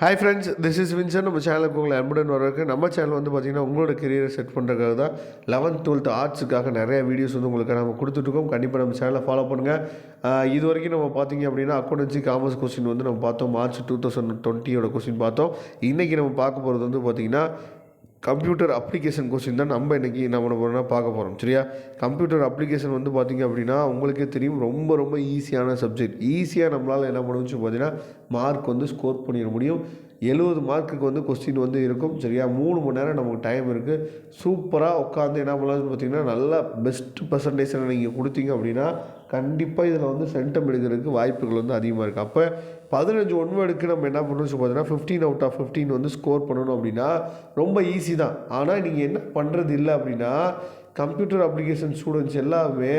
Hi friends, this is Vinson. நம்ம சேனலுக்கு உங்களை அன்புடன் வரவேற்கு. நம்ம சேனல் வந்து பார்த்திங்கன்னா உங்களோட கெரியரை செட் பண்ணுறதுக்காக தான் 11th 12th ஆர்ட்ஸுக்காக நிறைய வீடியோஸ் வந்து உங்களுக்கு நம்ம கொடுத்துட்ருக்கோம். கண்டிப்பாக நம்ம சேனலை ஃபாலோ பண்ணுங்கள். இது வரைக்கும் நம்ம பார்த்திங்க அப்படின்னா அக்கௌண்டன்சி காமர்ஸ் கொஸ்டின் வந்து நம்ம பார்த்தோம். மார்ச் 2020 கொஸ்டின் பார்த்தோம். இன்றைக்கி நம்ம பார்க்க போகிறது வந்து பார்த்திங்கன்னா கம்ப்யூட்டர் அப்ளிகேஷன் கொஸ்டின் தான் நம்ம இன்றைக்கி நம்ம பார்க்க போகிறோம். சரியா? கம்ப்யூட்டர் அப்ளிகேஷன் வந்து பார்த்திங்க அப்படின்னா உங்களுக்கே தெரியும், ரொம்ப ரொம்ப ஈஸியான சப்ஜெக்ட். ஈஸியாக நம்மளால் என்ன பண்ணுச்சு பார்த்தீங்கன்னா மார்க் வந்து ஸ்கோர் பண்ணிட முடியும். 70 மார்க்குக்கு வந்து கொஸ்டின் வந்து இருக்கும். சரியா? 3 மணி நேரம் நமக்கு டைம் இருக்குது. சூப்பராக உட்காந்து என்ன பண்ணலாம்னு பார்த்தீங்கன்னா நல்லா பெஸ்ட் பர்சன்டேஜில் நீங்கள் கொடுத்தீங்க அப்படின்னா கண்டிப்பாக இதில் வந்து சென்டம் எடுக்கிறதுக்கு வாய்ப்புகள் வந்து அதிகமாக இருக்குது. அப்போ 15 ஒன்வேர்டுக்கு நம்ம என்ன பண்ணணும்னு பார்த்தீங்கன்னா 15 out of 15 வந்து ஸ்கோர் பண்ணணும் அப்படின்னா ரொம்ப ஈஸி தான். ஆனால் நீங்கள் என்ன பண்ணுறது இல்லை அப்படின்னா கம்ப்யூட்டர் அப்ளிகேஷன் ஸ்டூடெண்ட்ஸ் எல்லாமே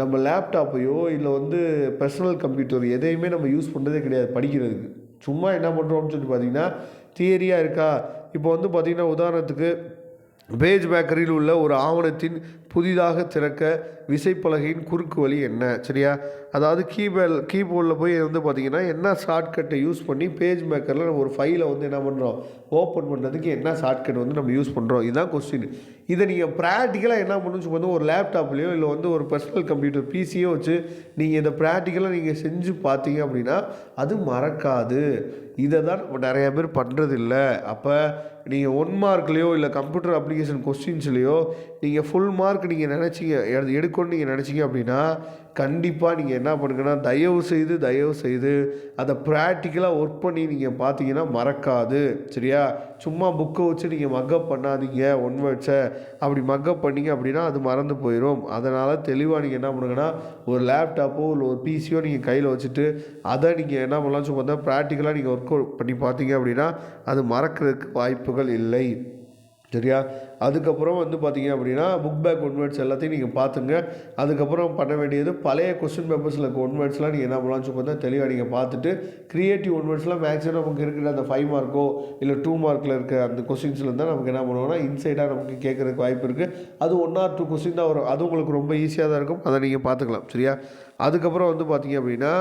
நம்ம லேப்டாப்பையோ இல்லை வந்து பர்சனல் கம்ப்யூட்டர் எதையுமே நம்ம யூஸ் பண்ணுறதே கிடையாது படிக்கிறதுக்கு. சும்மா என்ன பண்ணுறோம்னு சொல்லி பார்த்தீங்கன்னா தியரியாக இருக்கா. இப்போ வந்து பார்த்திங்கன்னா உதாரணத்துக்கு பேஜ் பேக்கரியில் உள்ள ஒரு ஆவணத்தின் புதிதாக திறக்க விசைப்பலகையின் குறுக்கு வழி என்ன? சரியா? அதாவது கீபோர்டில் போய் வந்து பார்த்திங்கன்னா என்ன ஷார்ட்கட்டை யூஸ் பண்ணி பேஜ் மேக்கரில் நம்ம ஒரு ஃபைலை வந்து என்ன பண்ணுறோம் ஓப்பன் பண்ணுறதுக்கு என்ன ஷார்ட்கட் வந்து நம்ம யூஸ் பண்ணுறோம். இதுதான் கொஸ்டின். இதை நீங்கள் ப்ராக்டிக்கலாக என்ன பண்ணணும்னு வந்து ஒரு லேப்டாப்லேயோ இல்லை வந்து ஒரு பர்சனல் கம்ப்யூட்டர் பிசியோ வச்சு நீங்கள் இதை ப்ராக்டிக்கலாக நீங்கள் செஞ்சு பார்த்தீங்க அப்படின்னா அது மறக்காது. இதை தான் நம்ம நிறைய பேர் பண்ணுறதில்ல. அப்போ நீங்கள் 1 மார்க்லேயோ இல்லை கம்ப்யூட்டர் அப்ளிகேஷன் கொஸ்டின்ஸ்லேயோ நீங்கள் ஃபுல் மார்க் நீங்கள் நினச்சிங்க எடுக்கணும்னு நீங்கள் நினச்சிங்க அப்படின்னா கண்டிப்பாக நீங்கள் என்ன பண்ணுங்கன்னா தயவு செய்து அதை ப்ராக்டிக்கலாக ஒர்க் பண்ணி நீங்கள் பார்த்தீங்கன்னா மறக்காது. சரியா? சும்மா புக்கை வச்சு நீங்கள் மக்கப் பண்ணாதீங்க. 1 வேர்ட்ஸை அப்படி மக்கப் பண்ணிங்க அப்படின்னா அது மறந்து போயிடும். அதனால் தெளிவாக நீங்கள் என்ன பண்ணுங்கன்னா ஒரு லேப்டாப்போ இல்லை ஒரு பிசியோ நீங்கள் கையில் வச்சுட்டு அதை நீங்கள் என்ன பண்ணலாம் சும்மா ப்ராக்டிக்கலாக நீங்கள் ஒர்க் அவுட் பண்ணி பார்த்தீங்க அப்படின்னா அது மறக்கிறதுக்கு வாய்ப்புகள் இல்லை. சரியா? அதுக்கப்புறம் வந்து பார்த்திங்க அப்படின்னா புக் பேக் 1 வேர்ட்ஸ் எல்லாத்தையும் நீங்கள் பார்த்துங்க. அதுக்கப்புறம் பண்ண வேண்டியது பழைய கொஸ்டின் பேப்பர்ஸில் இருக்க 1 வேர்ட்ஸ்லாம் நீங்கள் என்ன பண்ணலாம்னு சொல்லி தெளிவாக நீங்கள் பார்த்துட்டு கிரியேட்டிவ் 1 வேர்ட்ஸ்லாம் மேக்ஸிமம் நமக்கு இருக்கிற அந்த 5 மார்க்கோ இல்லை 2 மார்க்கில் இருக்க அந்த கொஸ்டின்ஸில் இருந்தால் நமக்கு என்ன பண்ணுவோம்னா இன்சைடாக நமக்கு கேட்குறதுக்கு வாய்ப்பு இருக்குது. அது 1 or 2 கொஸ்டின் தான் வரும். அது உங்களுக்கு ரொம்ப ஈஸியாக தான் இருக்கும். அதை நீங்கள் பார்த்துக்கலாம். சரியா? அதுக்கப்புறம் வந்து பார்த்திங்க அப்படின்னா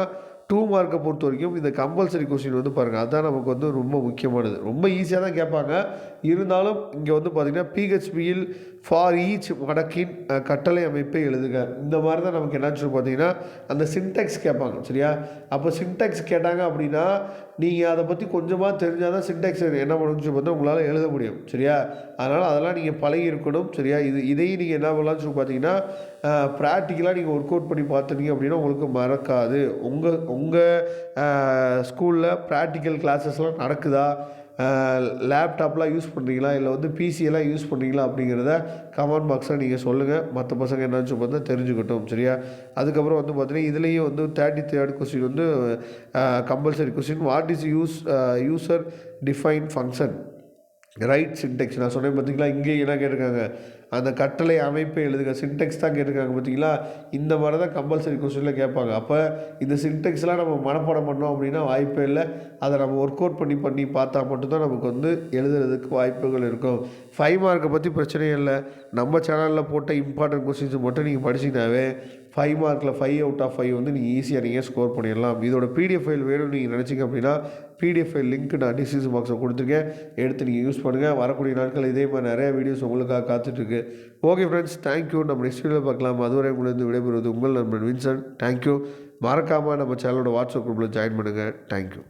2 மார்க்கை பொறுத்த வரைக்கும் இந்த கம்பல்சரி கொஸ்டின் வந்து பாருங்கள், அதுதான் நமக்கு வந்து ரொம்ப முக்கியமானது. ரொம்ப ஈஸியாக தான் கேட்பாங்க. இருந்தாலும் இங்கே வந்து பார்த்திங்கன்னா பிஹெச்பியில் ஃபார் ஈச் வடக்கின் கட்டளை அமைப்பை எழுதுக. இந்த மாதிரி தான் நமக்கு என்னாச்சு பார்த்தீங்கன்னா அந்த சின்டெக்ஸ் கேட்பாங்க. சரியா? அப்போ சின்டெக்ஸ் கேட்டாங்க அப்படின்னா நீங்கள் அதை பற்றி கொஞ்சமாக தெரிஞ்சால் தான் சின்டெக்ஸ் என்ன பண்ணணும்னு பார்த்தா உங்களால் எழுத முடியும். சரியா? அதனால் அதெல்லாம் நீங்கள் பழகி இருக்கணும். சரியா? இதையும் நீங்கள் என்ன பண்ணலாம்னு சொல்லி பார்த்தீங்கன்னா ப்ராக்டிக்கலாக நீங்கள் ஒர்க் அவுட் பண்ணி பார்த்துட்டீங்க அப்படின்னா உங்களுக்கு மறக்காது. உங்கள் ஸ்கூலில் ப்ராக்டிக்கல் கிளாஸஸ்லாம் நடக்குதா? லேப்டாப்லாம் யூஸ் பண்ணுறீங்களா இல்லை வந்து பிசியெல்லாம் யூஸ் பண்ணுறீங்களா அப்படிங்கிறத கமெண்ட் பாக்ஸில் நீங்கள் சொல்லுங்கள். மற்ற பசங்க என்னாச்சு பார்த்தா தெரிஞ்சுக்கட்டும். சரியா? அதுக்கப்புறம் வந்து பார்த்தீங்கன்னா இதுலேயும் வந்து 33rd கொஸ்டின் வந்து compulsory question. What is user define function right Sintex. நான் சொன்னேன் பார்த்தீங்களா, இங்கே என்ன கேட்டிருக்காங்க அந்த கட்டளை அமைப்பை எழுதுக. சின்டெக்ஸ் தான் கேட்டிருக்காங்க பார்த்தீங்களா. இந்த மாதிரி தான் கம்பல்சரி கொஸ்டினில் கேட்பாங்க. அப்போ இந்த சின்டெக்ஸ்லாம் நம்ம மனப்பாடம் பண்ணோம் அப்படின்னா வாய்ப்பே இல்லை. அதை நம்ம ஒர்க் அவுட் பண்ணி பார்த்தா மட்டும்தான் நமக்கு வந்து எழுதுறதுக்கு வாய்ப்புகள் இருக்கும். 5 மார்க்கை பற்றி பிரச்சனையே இல்லை. நம்ம சேனலில் போட்ட இம்பார்ட்டன்ட் கொஸ்டின்ஸ் மட்டும் நீங்கள் படிச்சிங்கனாவே 5 மார்க்கில் 5 out of 5 வந்து நீங்கள் ஈஸியாக நீங்கள் ஸ்கோர் பண்ணிடலாம். இதோட பிடிஎஃப் ஃபைல் வேணும்னு நீங்கள் நினச்சிங்க அப்படின்னா பிடிஎஃப் ஃபைல் லிங்க் நான் டிஸ்கிரிப்ஷன் பாக்ஸில் கொடுத்துருக்கேன். எடுத்து நீங்கள் யூஸ் பண்ணுங்கள். வரக்கூடிய நாட்கள் இதே மாதிரி நிறைய வீடியோஸ் உங்களுக்காக காத்துட்ருக்கு. Okay friends, thank you. நம்ம நெக்ஸ்ட் வீடியோவில் பார்க்கலாம். அதுவரை உங்களிருந்து விடைபெறுவது உங்கள் நண்பன் வின்சன். தேங்க்யூ. மறக்காமல் நம்ம சேனலோட வாட்ஸ்அப் குரூப்பில் ஜாயின் பண்ணுங்கள். தேங்க்யூ.